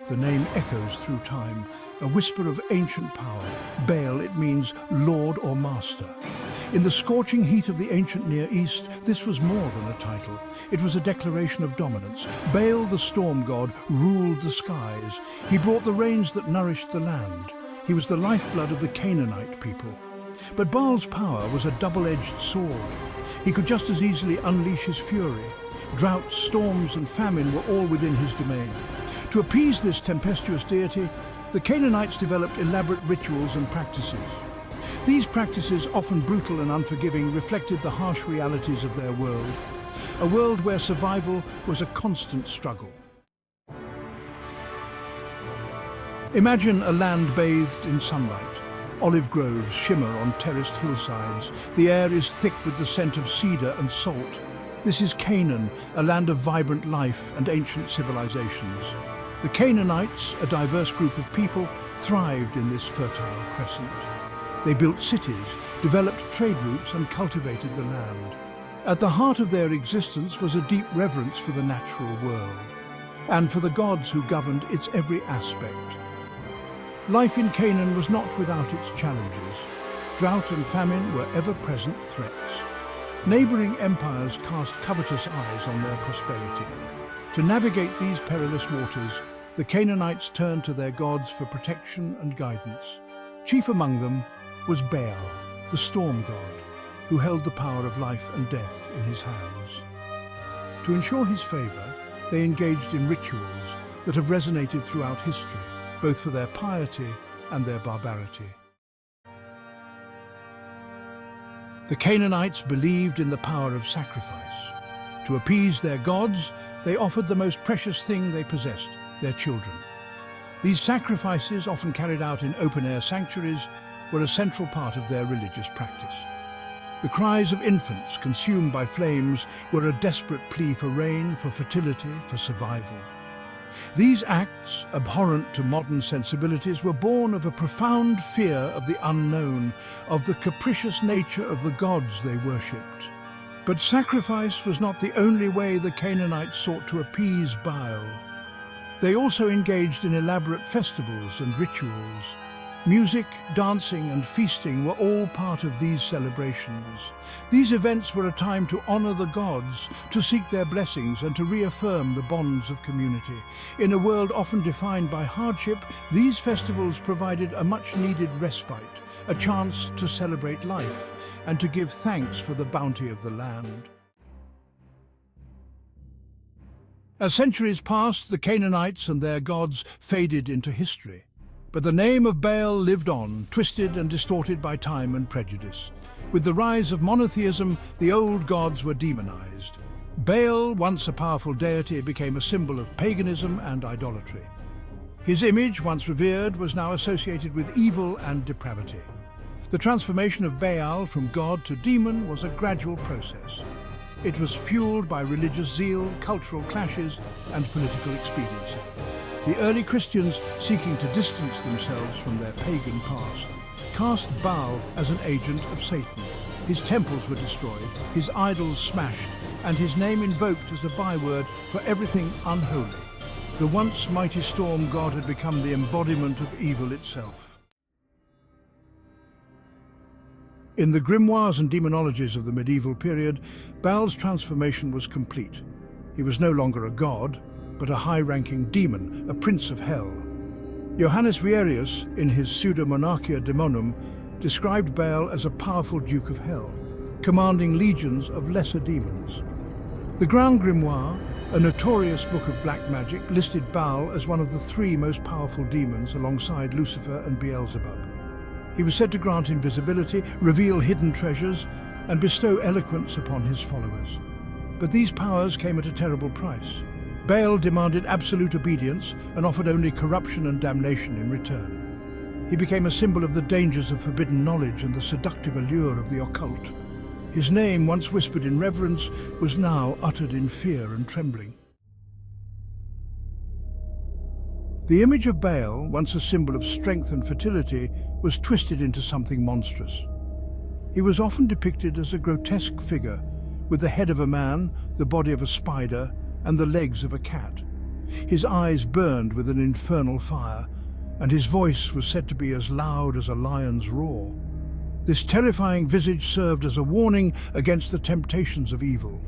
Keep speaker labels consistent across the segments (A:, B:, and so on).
A: the name echoes through time, a whisper of ancient power. Baal, it means lord or master. In the scorching heat of the ancient Near East, this was more than a title. It was a declaration of dominance. Baal, the storm god, ruled the skies. He brought the rains that nourished the land. He was the lifeblood of the Canaanite people. But Baal's power was a double-edged sword. He could just as easily unleash his fury. Drought, storms and famine were all within his domain. To appease this tempestuous deity, the Canaanites developed elaborate rituals and practices. These practices, often brutal and unforgiving, reflected the harsh realities of their world, a world where survival was a constant struggle. Imagine a land bathed in sunlight. Olive groves shimmer on terraced hillsides. The air is thick with the scent of cedar and salt. This is Canaan, a land of vibrant life and ancient civilizations. The Canaanites, a diverse group of people, thrived in this fertile crescent. They built cities, developed trade routes and cultivated the land. At the heart of their existence was a deep reverence for the natural world and for the gods who governed its every aspect. Life in Canaan was not without its challenges. Drought and famine were ever-present threats. Neighboring empires cast covetous eyes on their prosperity. To navigate these perilous waters, the Canaanites turned to their gods for protection and guidance. Chief among them was Baal, the storm god, who held the power of life and death in his hands. To ensure his favor, they engaged in rituals that have resonated throughout history, both for their piety and their barbarity. The Canaanites believed in the power of sacrifice. To appease their gods, they offered the most precious thing they possessed, their children. These sacrifices, often carried out in open-air sanctuaries, were a central part of their religious practice. The cries of infants consumed by flames were a desperate plea for rain, for fertility, for survival. These acts, abhorrent to modern sensibilities, were born of a profound fear of the unknown, of the capricious nature of the gods they worshipped. But sacrifice was not the only way the Canaanites sought to appease Baal. They also engaged in elaborate festivals and rituals. Music, dancing and feasting were all part of these celebrations. These events were a time to honor the gods, to seek their blessings and to reaffirm the bonds of community. In a world often defined by hardship, these festivals provided a much-needed respite, a chance to celebrate life and to give thanks for the bounty of the land. As centuries passed, the Canaanites and their gods faded into history. But the name of Baal lived on, twisted and distorted by time and prejudice. With the rise of monotheism, the old gods were demonized. Baal, once a powerful deity, became a symbol of paganism and idolatry. His image, once revered, was now associated with evil and depravity. The transformation of Baal from god to demon was a gradual process. It was fueled by religious zeal, cultural clashes, and political expediency. The early Christians, seeking to distance themselves from their pagan past, cast Baal as an agent of Satan. His temples were destroyed, his idols smashed, and his name invoked as a byword for everything unholy. The once mighty storm god had become the embodiment of evil itself. In the grimoires and demonologies of the medieval period, Baal's transformation was complete. He was no longer a god, but a high-ranking demon, a prince of hell. Johannes Vierius, in his Pseudo-Monarchia Daemonum, described Baal as a powerful duke of hell, commanding legions of lesser demons. The Grand Grimoire, a notorious book of black magic, listed Baal as one of the 3 most powerful demons alongside Lucifer and Beelzebub. He was said to grant invisibility, reveal hidden treasures, and bestow eloquence upon his followers. But these powers came at a terrible price. Baal demanded absolute obedience and offered only corruption and damnation in return. He became a symbol of the dangers of forbidden knowledge and the seductive allure of the occult. His name, once whispered in reverence, was now uttered in fear and trembling. The image of Baal, once a symbol of strength and fertility, was twisted into something monstrous. He was often depicted as a grotesque figure, with the head of a man, the body of a spider, and the legs of a cat. His eyes burned with an infernal fire, and his voice was said to be as loud as a lion's roar. This terrifying visage served as a warning against the temptations of evil.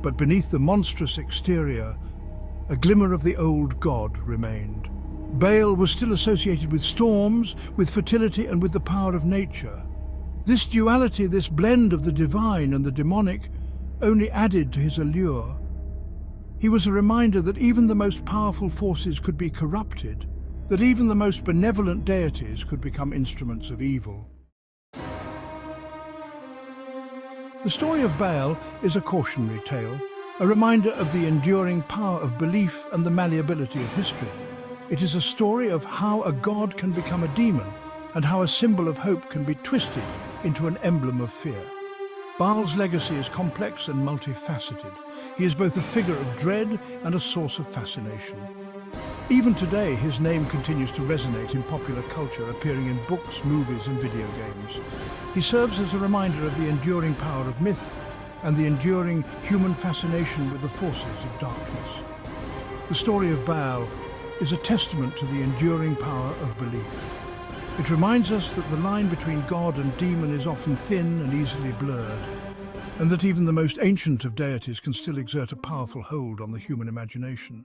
A: But beneath the monstrous exterior, a glimmer of the old god remained. Baal was still associated with storms, with fertility, and with the power of nature. This duality, this blend of the divine and the demonic, only added to his allure. He was a reminder that even the most powerful forces could be corrupted, that even the most benevolent deities could become instruments of evil. The story of Baal is a cautionary tale, a reminder of the enduring power of belief and the malleability of history. It is a story of how a god can become a demon and how a symbol of hope can be twisted into an emblem of fear. Baal's legacy is complex and multifaceted. He is both a figure of dread and a source of fascination. Even today, his name continues to resonate in popular culture, appearing in books, movies, and video games. He serves as a reminder of the enduring power of myth and the enduring human fascination with the forces of darkness. The story of Baal is a testament to the enduring power of belief. It reminds us that the line between God and demon is often thin and easily blurred, and that even the most ancient of deities can still exert a powerful hold on the human imagination.